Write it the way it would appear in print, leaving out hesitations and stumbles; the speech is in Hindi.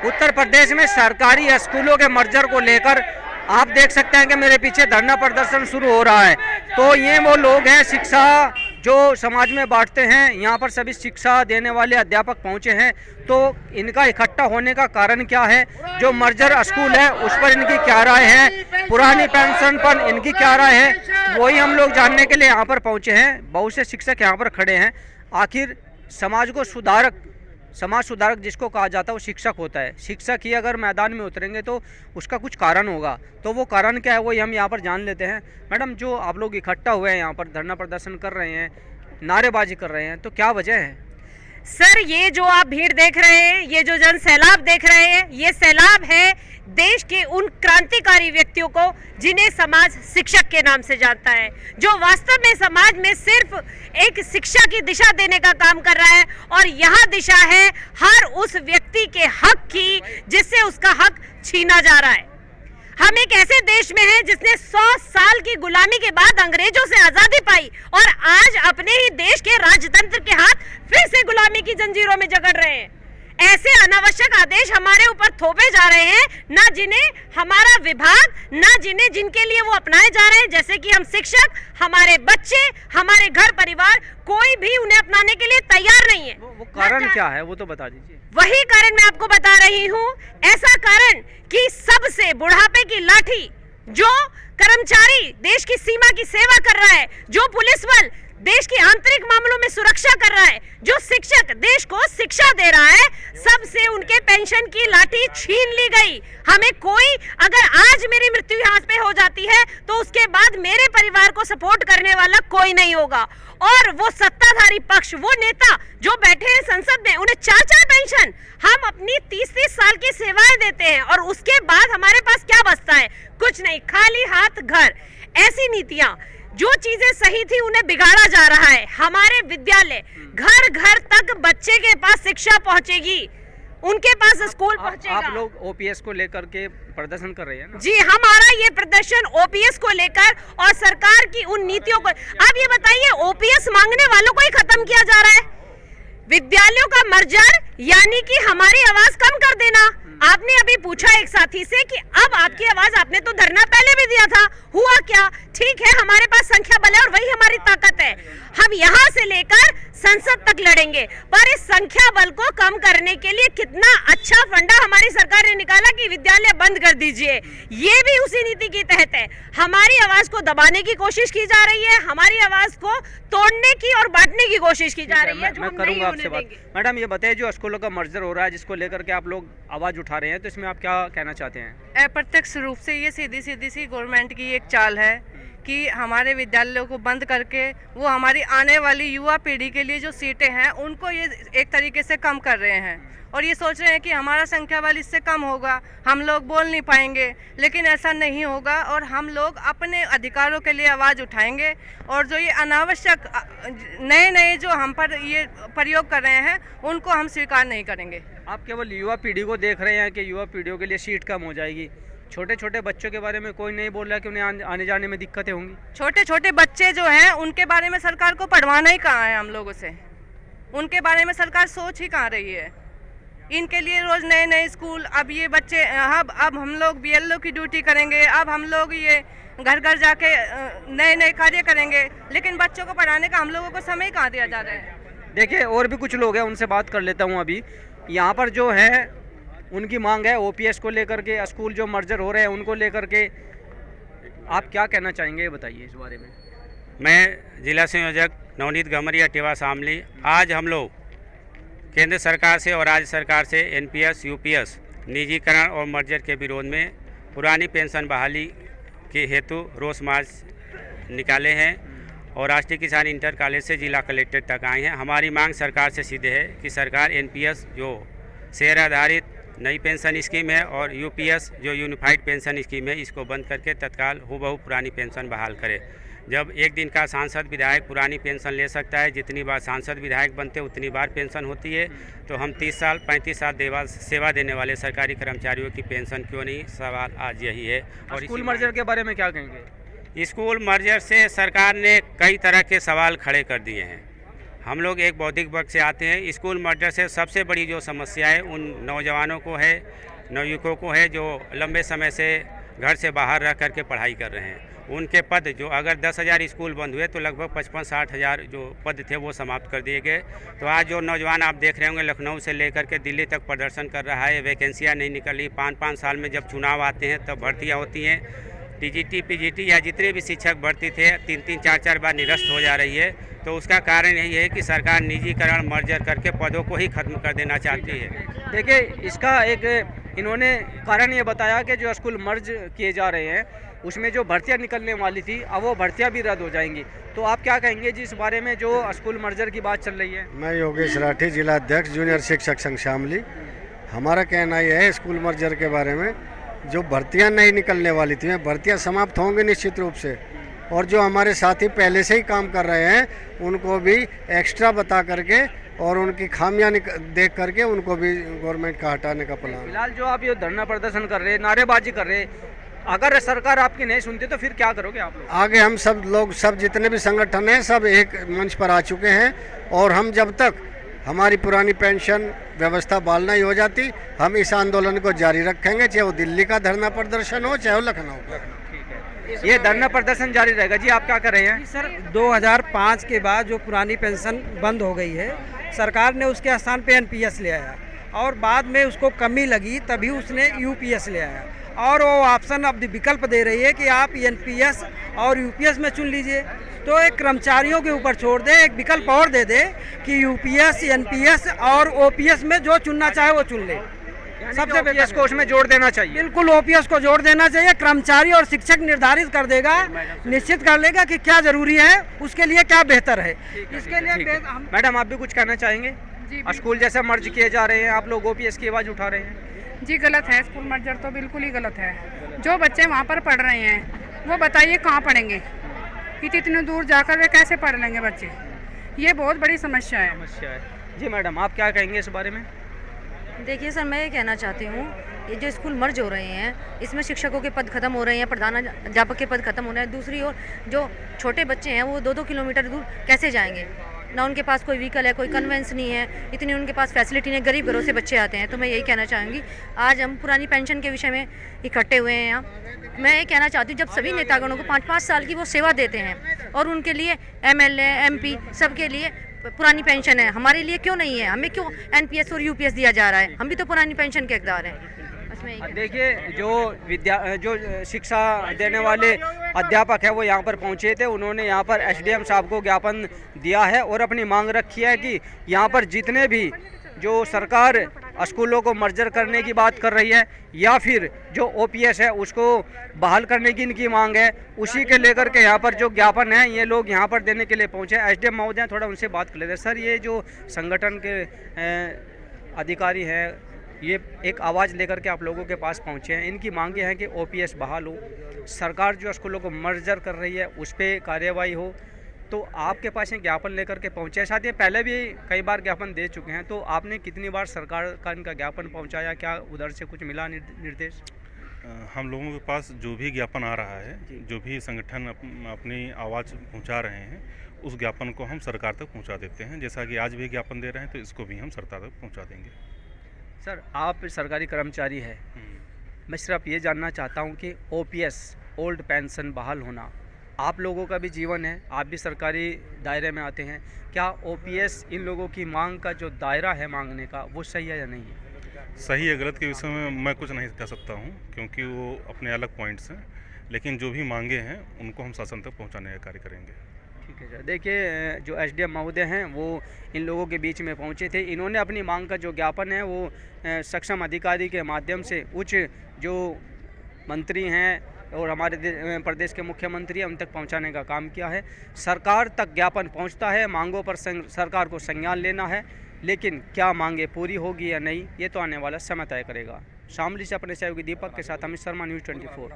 उत्तर प्रदेश में सरकारी स्कूलों के मर्जर को लेकर आप देख सकते हैं कि मेरे पीछे धरना प्रदर्शन शुरू हो रहा है। तो ये वो लोग हैं शिक्षा जो समाज में बांटते हैं, यहाँ पर सभी शिक्षा देने वाले अध्यापक पहुँचे हैं। तो इनका इकट्ठा होने का कारण क्या है, जो मर्जर स्कूल है उस पर इनकी क्या राय है, पुरानी पेंशन पर इनकी क्या राय है, वही हम लोग जानने के लिए यहाँ पर पहुँचे हैं। बहुत से शिक्षक यहाँ पर खड़े हैं। आखिर समाज सुधारक जिसको कहा जाता है वो शिक्षक होता है। शिक्षक ही अगर मैदान में उतरेंगे तो उसका कुछ कारण होगा, तो वो कारण क्या है वही हम यहाँ पर जान लेते हैं। मैडम, जो आप लोग इकट्ठा हुए हैं यहाँ पर धरना प्रदर्शन कर रहे हैं, नारेबाजी कर रहे हैं, तो क्या वजह है? सर, ये जो आप भीड़ देख रहे हैं, ये जो जन सैलाब देख रहे हैं, ये सैलाब है देश के उन क्रांतिकारी व्यक्तियों को जिन्हें समाज शिक्षक के नाम से जानता है, जो वास्तव में समाज में सिर्फ एक शिक्षा की दिशा देने का काम कर रहा है। और यह दिशा है हर उस व्यक्ति के हक की जिससे उसका हक छीना जा रहा है। हम एक ऐसे देश में हैं जिसने 100 साल की गुलामी के बाद अंग्रेजों से आजादी पाई और आज अपने ही देश के राजतंत्र के हाथ फिर से गुलामी की जंजीरों में जकड़ रहे हैं। ऐसे अनावश्यक आदेश हमारे ऊपर थोपे जा रहे हैं, ना जिन्हें हमारा विभाग, ना जिनके लिए वो अपनाए जा रहे हैं, जैसे कि हम शिक्षक, हमारे बच्चे, हमारे घर परिवार, कोई भी उन्हें अपनाने के लिए तैयार नहीं है। वो कारण क्या है वो तो बता दीजिए। वही कारण मैं आपको बता रही हूँ। ऐसा कारण कि सबसे बुढ़ापे की लाठी जो कर्मचारी देश की सीमा की सेवा कर रहा है, जो पुलिस बल देश के आंतरिक मामलों में सुरक्षा कर रहा है, जो शिक्षक देश को शिक्षा दे रहा है, सबसे उनके पेंशन की लाठी छीन ली गई। हमें कोई, अगर आज मेरी मृत्यु यहाँ पे हो जाती है तो उसके बाद मेरे परिवार को सपोर्ट करने वाला कोई नहीं होगा। और वो सत्ताधारी पक्ष, वो नेता जो बैठे हैं संसद में, उन्हें 4-4 पेंशन, हम अपनी 30-30 साल की सेवाएं देते हैं और उसके बाद हमारे पास क्या बचता है? कुछ नहीं, खाली हाथ घर। ऐसी नीतियां, जो चीजें सही थी उन्हें बिगाड़ा जा रहा है। हमारे विद्यालय घर घर तक बच्चे के पास शिक्षा पहुंचेगी, उनके पास स्कूल पहुंचेगा। आप लोग ओपीएस को लेकर के प्रदर्शन कर रहे हैं ना? जी, हमारा ये प्रदर्शन ओपीएस को लेकर और सरकार की उन नीतियों को। आप ये बताइए, ओपीएस मांगने वालों को ही खत्म किया जा रहा है। विद्यालयों का मर्जर यानी कि हमारी आवाज कम कर देना। आपने अभी पूछा एक साथी से कि अब आपकी आवाज, आपने तो धरना पहले भी दिया था, हुआ क्या? ठीक है, हमारे पास संख्या बल है और वही हमारी ताकत है। हम यहाँ से लेकर संसद तक लड़ेंगे, पर इस संख्या बल को कम करने के लिए कितना अच्छा फंडा हमारी सरकार ने निकाला कि विद्यालय बंद कर दीजिए। ये भी उसी नीति के तहत है। हमारी आवाज को दबाने की कोशिश की जा रही है, हमारी आवाज को तोड़ने की और बांटने की कोशिश की जा रही है, जो हम नहीं होने देंगे। मैडम, ये बताइए, जो स्कूलों का मर्जर हो रहा है जिसको लेकर के आप लोग आवाज उठा रहे हैं, तो इसमें आप क्या कहना चाहते हैं? अप्रत्यक्ष रूप से ये सीधी सी गवर्नमेंट की एक चाल है कि हमारे विद्यालयों को बंद करके वो हमारी आने वाली युवा पीढ़ी के लिए जो सीटें हैं उनको ये एक तरीके से कम कर रहे हैं और ये सोच रहे हैं कि हमारा संख्या बल इससे कम होगा, हम लोग बोल नहीं पाएंगे। लेकिन ऐसा नहीं होगा और हम लोग अपने अधिकारों के लिए आवाज़ उठाएंगे। और जो ये अनावश्यक नए जो हम पर ये प्रयोग कर रहे हैं उनको हम स्वीकार नहीं करेंगे। आप केवल युवा पीढ़ी को देख रहे हैं कि युवा पीढ़ियों के लिए सीट कम हो जाएगी, छोटे छोटे बच्चों के बारे में कोई नहीं बोल रहा कि उन्हें आने जाने में दिक्कतें होंगी? छोटे छोटे बच्चे जो हैं उनके बारे में सरकार को पढ़वाना ही कहाँ है हम लोगों से? उनके बारे में सरकार सोच ही कहाँ रही है? इनके लिए रोज नए स्कूल। अब ये बच्चे अब हम लोग बीएलओ की ड्यूटी करेंगे, अब हम लोग ये घर घर जाके नए कार्य करेंगे, लेकिन बच्चों को पढ़ाने का हम लोगों को समय कहाँ दिया जा रहा है? देखिए, और भी कुछ लोग हैं, उनसे बात कर लेता हूँ। अभी यहाँ पर जो है उनकी मांग है ओपीएस को लेकर के, स्कूल जो मर्जर हो रहे हैं उनको लेकर के। आप क्या कहना चाहेंगे, बताइए इस बारे में। मैं जिला संयोजक नवनीत गमरिया टेवा शामली। आज हम लोग केंद्र सरकार से और राज्य सरकार से एनपीएस यूपीएस निजीकरण और मर्जर के विरोध में पुरानी पेंशन बहाली के हेतु रोष मार्च निकाले हैं और राष्ट्रीय किसान इंटर कॉलेज से जिला कलेक्टर तक आए हैं। हमारी मांग सरकार से सीधे है कि सरकार एनपीएस जो शेयर आधारित नई पेंशन स्कीम है और यूपीएस जो यूनिफाइड पेंशन स्कीम है, इसको बंद करके तत्काल हूबहू पुरानी पेंशन बहाल करे। जब एक दिन का सांसद विधायक पुरानी पेंशन ले सकता है, जितनी बार सांसद विधायक बनते उतनी बार पेंशन होती है, तो हम 30 साल 35 साल सेवा देने वाले सरकारी कर्मचारियों की पेंशन क्यों नहीं? सवाल आज यही है। और स्कूल मर्जर के बारे में क्या कहेंगे? स्कूल मर्जर से सरकार ने कई तरह के सवाल खड़े कर दिए हैं। हम लोग एक बौद्धिक वर्ग से आते हैं। स्कूल मर्जर से सबसे बड़ी जो समस्या है उन नौजवानों को है, नवयुवकों को है जो लंबे समय से घर से बाहर रह करके पढ़ाई कर रहे हैं। उनके पद जो अगर 10,000 स्कूल बंद हुए तो लगभग 55-60 हज़ार जो पद थे वो समाप्त कर दिए गए। तो आज जो नौजवान आप देख रहे होंगे लखनऊ से लेकर के दिल्ली तक प्रदर्शन कर रहा है, वैकेंसियाँ नहीं निकली। 5-5 साल में जब चुनाव आते हैं तब भर्तियाँ होती हैं। टीजीटी, पीजीटी या जितने भी शिक्षक भर्ती थे 3-3, 4-4 बार निरस्त हो जा रही है। तो उसका कारण यही है कि सरकार निजीकरण मर्जर करके पदों को ही खत्म कर देना चाहती है। देखिए, इसका एक इन्होंने कारण ये बताया कि जो स्कूल मर्ज किए जा रहे हैं उसमें जो भर्तियां निकलने वाली थी अब वो भर्तियां भी रद्द हो जाएंगी। तो आप क्या कहेंगे जी इस बारे में जो स्कूल मर्जर की बात चल रही है? मैं योगेश राठी, जिला अध्यक्ष जूनियर शिक्षक संघ शामली। हमारा कहना यह है स्कूल मर्जर के बारे में, जो भर्तियां नहीं निकलने वाली थी भर्तियां समाप्त होंगी निश्चित रूप से, और जो हमारे साथी पहले से ही काम कर रहे हैं उनको भी एक्स्ट्रा बता करके और उनकी खामियां देख करके उनको भी गवर्नमेंट का हटाने का प्लान। फिलहाल जो आप ये धरना प्रदर्शन कर रहे हैं, नारेबाजी कर रहे हैं, अगर सरकार आपकी नहीं सुनती तो फिर क्या करोगे आप लोग? आगे हम सब लोग, सब जितने भी संगठन हैं सब एक मंच पर आ चुके हैं, और हम जब तक हमारी पुरानी पेंशन व्यवस्था बहाल नहीं हो जाती हम इस आंदोलन को जारी रखेंगे, चाहे वो दिल्ली का धरना प्रदर्शन हो चाहे वो लखनऊ का। ये धरना प्रदर्शन जारी रहेगा। जी आप क्या कर रहे हैं? सर 2005 के बाद जो पुरानी पेंशन बंद हो गई है, सरकार ने उसके स्थान पे एनपीएस ले आया और बाद में उसको कमी लगी तभी उसने यूपीएस ले आया, और वो ऑप्शन अब विकल्प दे रही है कि आप एनपीएस और यूपीएस में चुन लीजिए। तो एक कर्मचारियों के ऊपर छोड़ दे, एक विकल्प और दे दे कि यूपीएस, एनपीएस और ओपीएस में जो चुनना चाहे वो चुन ले। सबसे ओपीएस को उसमें जोड़ देना चाहिए। बिल्कुल ओपीएस को जोड़ देना चाहिए। कर्मचारी और शिक्षक निर्धारित कर देगा, निश्चित कर लेगा कि क्या जरूरी है, उसके लिए क्या बेहतर है। इसके लिए मैडम आप भी कुछ कहना चाहेंगे? स्कूल जैसे मर्ज किए जा रहे हैं, आप लोग ओपीएस की आवाज़ उठा रहे हैं। जी गलत है, स्कूल मर्जर तो बिल्कुल ही गलत है। जो बच्चे वहाँ पर पढ़ रहे हैं वो बताइए कहाँ पढ़ेंगे, इतनी दूर जाकर वे कैसे पढ़ लेंगे बच्चे? ये बहुत बड़ी समस्या है। जी मैडम आप क्या कहेंगे इस बारे में? देखिए सर, मैं ये कहना चाहती हूँ, ये जो स्कूल मर्ज हो रहे हैं इसमें शिक्षकों के पद खत्म हो रहे हैं, प्रधान अध्यापक के पद खत्म हो रहे हैं। दूसरी ओर जो छोटे बच्चे हैं वो 2-2 किलोमीटर दूर कैसे जाएंगे? ना उनके पास कोई व्हीकल है, कोई कन्वेंस नहीं है, इतनी उनके पास फैसिलिटी नहीं, गरीब घरों से बच्चे आते हैं। तो मैं यही कहना चाहूँगी, आज हम पुरानी पेंशन के विषय में इकट्ठे हुए हैं यहाँ। मैं ये कहना चाहती हूँ, जब सभी नेतागणों को 5-5 साल की वो सेवा देते हैं और उनके लिए एमएलए, एमपी सबके लिए पुरानी पेंशन है, हमारे लिए क्यों नहीं है? हमें क्यों एनपीएस और यूपीएस दिया जा रहा है? हम भी तो पुरानी पेंशन के हकदार हैं। देखिए, जो शिक्षा देने वाले अध्यापक है वो यहाँ पर पहुँचे थे, उन्होंने यहाँ पर एसडीएम साहब को ज्ञापन दिया है और अपनी मांग रखी है कि यहाँ पर जितने भी जो सरकार स्कूलों को मर्जर करने की बात कर रही है या फिर जो ओपीएस है उसको बहाल करने की इनकी मांग है, उसी के लेकर के यहाँ पर जो ज्ञापन है ये लोग यहाँ पर देने के लिए पहुँचे। एसडीएम महोदय थोड़ा उनसे बात कर लेते हैं। सर, ये जो संगठन के अधिकारी हैं ये एक आवाज़ लेकर के आप लोगों के पास पहुँचे हैं, इनकी मांगे हैं कि ओपीएस बहाल हो, सरकार जो स्कूलों को मर्जर कर रही है उस पर कार्यवाही हो। तो आपके पास एक ज्ञापन लेकर के पहुँचे हैं, शायद ये पहले भी कई बार ज्ञापन दे चुके हैं, तो आपने कितनी बार सरकार का इनका ज्ञापन पहुँचाया? क्या उधर से कुछ मिला निर्देश? हम लोगों के पास जो भी ज्ञापन आ रहा है, जो भी संगठन अपनी आवाज़ पहुंचा रहे हैं, उस ज्ञापन को हम सरकार तक पहुंचा देते हैं। जैसा कि आज भी ज्ञापन दे रहे हैं तो इसको भी हम सरकार तक पहुंचा देंगे। सर, आप सरकारी कर्मचारी हैं, मैं सिर्फ ये जानना चाहता हूँ कि ओपीएस, ओल्ड पेंशन बहाल होना आप लोगों का भी जीवन है, आप भी सरकारी दायरे में आते हैं, क्या ओपीएस इन लोगों की मांग का जो दायरा है मांगने का वो सही है या नहीं है? सही या गलत के विषय में मैं कुछ नहीं कह सकता हूं, क्योंकि वो अपने अलग पॉइंट्स हैं, लेकिन जो भी मांगे हैं उनको हम शासन तक पहुंचाने का कार्य करेंगे। ठीक है सर। देखिए, जो एसडीएम महोदय हैं वो इन लोगों के बीच में पहुंचे थे, इन्होंने अपनी मांग का जो ज्ञापन है वो सक्षम अधिकारी के माध्यम से उच्च जो मंत्री हैं और हमारे प्रदेश के मुख्यमंत्री हैं उन तक पहुंचाने का काम किया है। सरकार तक ज्ञापन पहुंचता है, मांगों पर सरकार को संज्ञान लेना है, लेकिन क्या मांगे पूरी होगी या नहीं ये तो आने वाला समय तय करेगा। शामली से अपने सहयोगी दीपक के साथ अमित शर्मा, न्यूज़ 24।